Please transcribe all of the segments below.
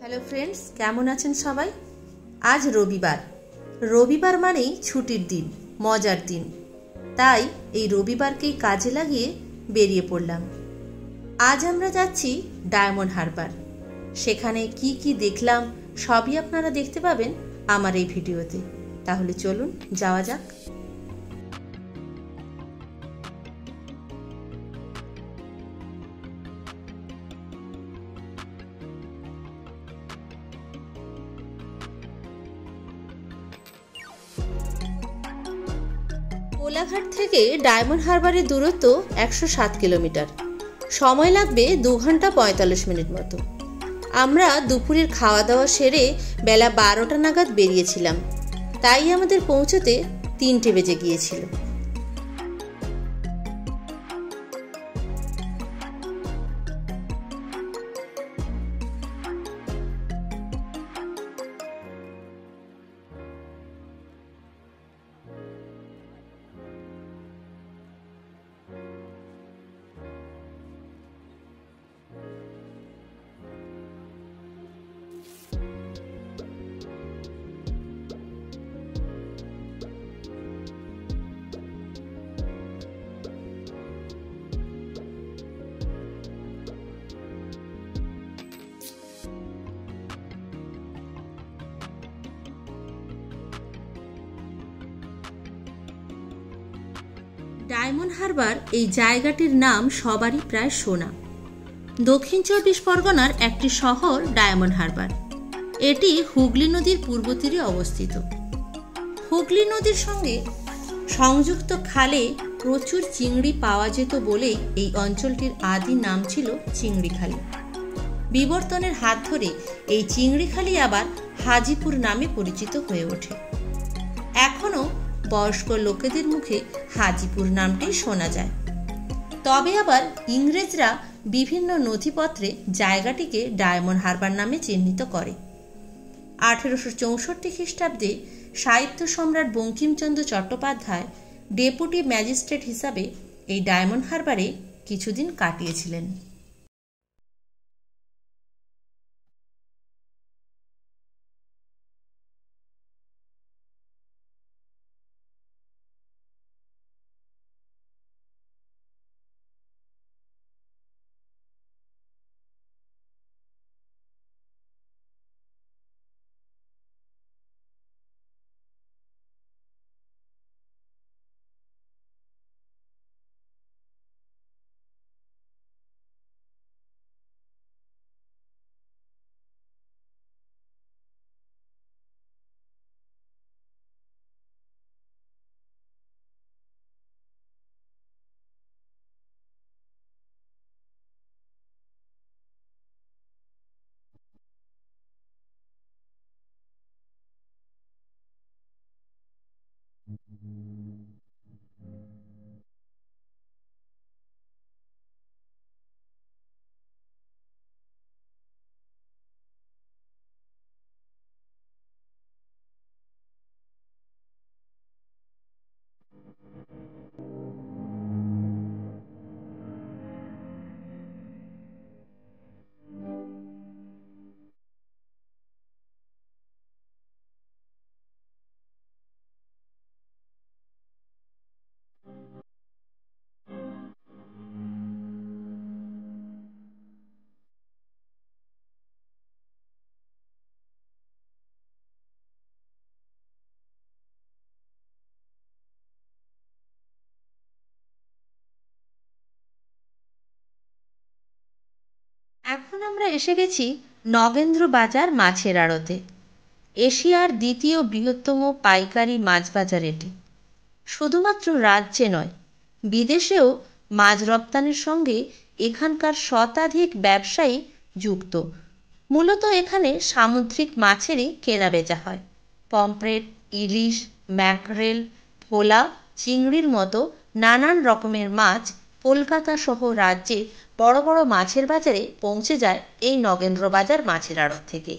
Hello friends, কেমন আছেন সবাই? আজ রবিবার। রবিবার মানেই ছুটির দিন, মজার দিন। তাই এই রবিবারকেই কাজে লাগিয়ে বেরিয়ে পড়লাম। আজ আমরা যাচ্ছি ডায়মন্ড হারবার। সেখানে কি কি দেখলাম সবই আপনারা দেখতে পাবেন আমার এই ভিডিওতে। তাহলে চলুন যাওয়া যাক। কোলাঘাট থেকে ডায়মন্ড হারবারের দূরত্ব 107 কিলোমিটার। সময় লাগবে 2 ঘন্টা 45 মিনিট মতো। আমরা দুপুরের খাওয়া দাওয়া সেরে বেলা 12টা নাগাদ বেরিয়েছিলাম, তাই আমাদের পৌঁছতে 3টে বেজে গিয়েছিল। ডায়মন্ড হারবার এই জায়গাটির নাম সবারই প্রায় শোনা। দক্ষিণ 24 পরগনার একটি শহর ডায়মন্ড হারবার। এটি হুগলি নদীর পূর্ব তীরে অবস্থিত। হুগলি নদীর সঙ্গে সংযুক্ত খালে প্রচুর চিংড়ি পাওয়া যেত বলেই এই অঞ্চলটির আদি নাম ছিল চিংড়িখালি। বিবর্তনের হাত ধরে এই চিংড়িখালি আবার হাজিপুর নামে পরিচিত হয়ে ওঠে। এখনও বয়স্ক লোকেদের মুখে হাজিপুর নামটি শোনা যায়। তবে আবার ইংরেজরা বিভিন্ন নথিপত্রে জায়গাটিকে ডায়মন্ড হারবার নামে চিহ্নিত করে। 1864 খ্রিস্টাব্দে সাহিত্য সম্রাট বঙ্কিমচন্দ্র চট্টোপাধ্যায় ডেপুটি ম্যাজিস্ট্রেট হিসাবে এই ডায়মন্ড হারবারে কিছুদিন কাটিয়েছিলেন। এখন আমরা এসে গেছি নগেন্দ্র বাজার মাছের আড়তে। এশিয়ার দ্বিতীয় বৃহত্তম পাইকারি মাছ বাজার এটি। শুধুমাত্র রাজ্যে নয়, বিদেশেও মাছ রপ্তানির সঙ্গে এখানকার শতাধিক ব্যবসায়ী যুক্ত। মূলত এখানে সামুদ্রিক মাছেরই কেনাবেচা হয়। পমফ্রেট, ইলিশ, ম্যাকরেল, ভোলা, চিংড়ির মতো নানান রকমের মাছ কলকাতা সহ রাজ্যে বড় বড় মাছের বাজারে পৌঁছে যায় এই নগেন্দ্র বাজার মাছের আড়ত থেকে।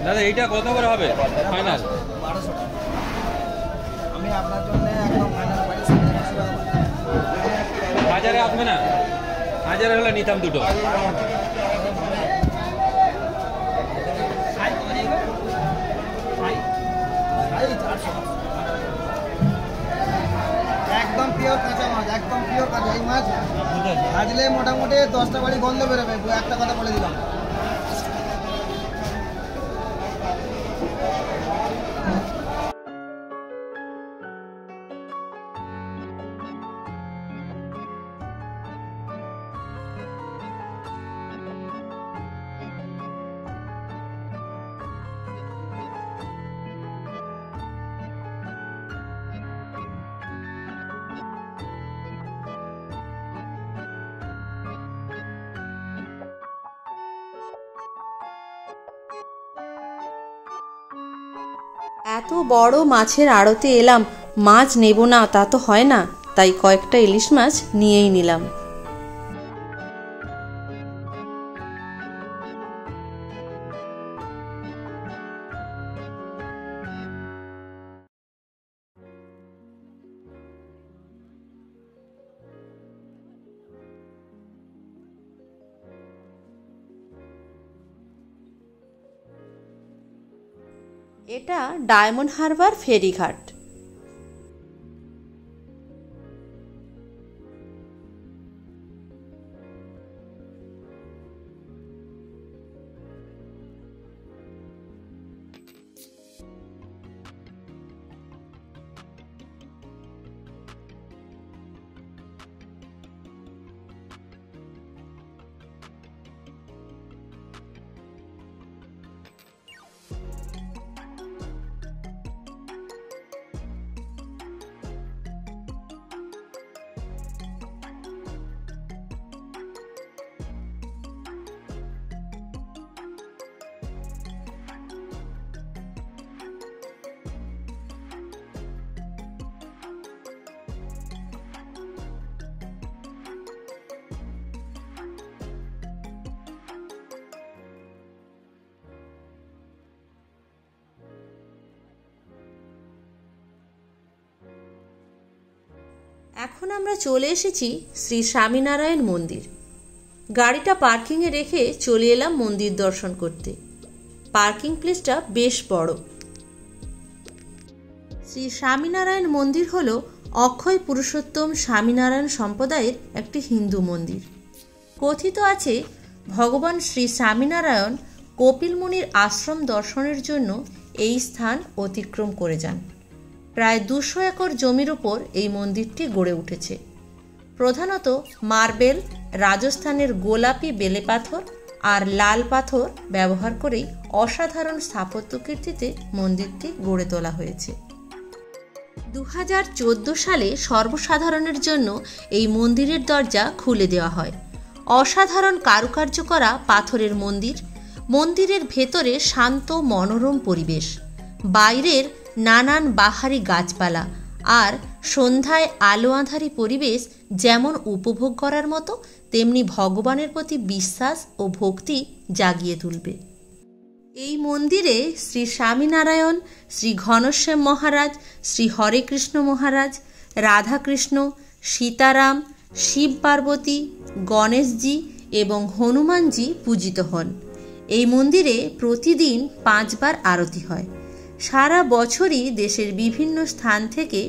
দাদা এইটা কত করে হবে ফাইনাল? 1200 টাকা। আমি আপনার জন্য একদম ফাইনাল প্রাইস 1200 টাকা বলছি। হাজারে আসবে না? হাজারে হলে নিতাম দুটো। একদম পিওর কাঁচা মাছ, একদম পিওর কাঁচা। এই মাছ ভাজলে মোটামুটি 10টা বাড়ি গন্ধ বেরোবে, একটা কথা বলে দিলাম। এত বড় মাছের আড়তে এলাম, মাছ নেব না তা তো হয় না, তাই কয়েকটা ইলিশ মাছ নিয়েই নিলাম। এটা ডায়মন্ড হারবার ফেরিঘাট। এখন আমরা চলে এসেছি শ্রী স্বামীনারায়ণ মন্দির। গাড়িটা পার্কিংয়ে রেখে চলে এলাম মন্দির দর্শন করতে। পার্কিং প্লেসটা বেশ বড়। শ্রী স্বামীনারায়ণ মন্দির হল অক্ষয় পুরুষোত্তম স্বামীনারায়ণ সম্প্রদায়ের একটি হিন্দু মন্দির। কথিত আছে ভগবান শ্রী স্বামীনারায়ণ কপিল মুনির আশ্রম দর্শনের জন্য এই স্থান অতিক্রম করে যান। প্রায় 200 একর জমির উপর এই মন্দিরটি গড়ে উঠেছে। প্রধানত মার্বেল, রাজস্থানের গোলাপি বেলে পাথর আর লাল পাথর ব্যবহার করেই অসাধারণ স্থাপত্যকীর্তিতে মন্দিরটি গড়ে তোলা হয়েছে। 2014 সালে সর্বসাধারণের জন্য এই মন্দিরের দরজা খুলে দেওয়া হয়। অসাধারণ কারুকার্য করা পাথরের মন্দির, মন্দিরের ভেতরে শান্ত মনোরম পরিবেশ, বাইরের নানান বাহারি গাছপালা আর সন্ধ্যায় আলো আঁধারি পরিবেশ যেমন উপভোগ করার মতো, তেমনি ভগবানের প্রতি বিশ্বাস ও ভক্তি জাগিয়ে তুলবে। এই মন্দিরে শ্রী স্বামীনারায়ণ, শ্রী ঘনশ্যাম মহারাজ, শ্রী হরেকৃষ্ণ মহারাজ, রাধাকৃষ্ণ, সীতারাম, শিব পার্বতী, গণেশজি এবং হনুমানজি পূজিত হন। এই মন্দিরে প্রতিদিন 5 বার আরতি হয়। সারা বছরই দেশের বিভিন্ন স্থান থেকে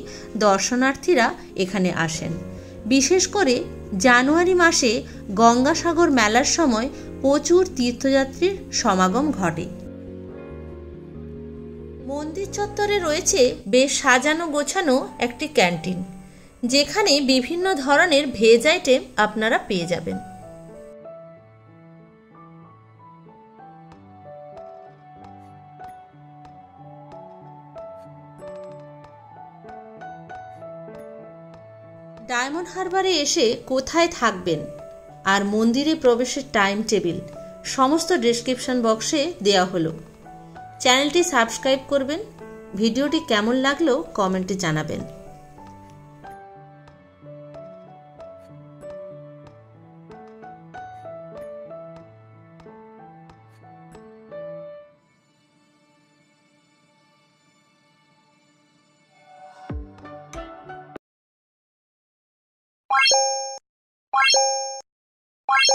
দর্শনার্থীরা এখানে আসেন। বিশেষ করে জানুয়ারি মাসে গঙ্গাসাগর মেলার সময় প্রচুর তীর্থযাত্রীর সমাগম ঘটে। মন্দির চত্বরে রয়েছে বেশ সাজানো গোছানো একটি ক্যান্টিন, যেখানে বিভিন্ন ধরনের ভেজ আইটেম আপনারা পেয়ে যাবেন। ডায়মন্ড হারবারে এসে কোথায় থাকবেন আর মন্দিরে প্রবেশের টাইম টেবিল সমস্ত ডেসক্রিপশন বক্সে দেওয়া হলো। চ্যানেলটি সাবস্ক্রাইব করবেন। ভিডিওটি কেমন লাগলো কমেন্টে জানাবেন। মাছ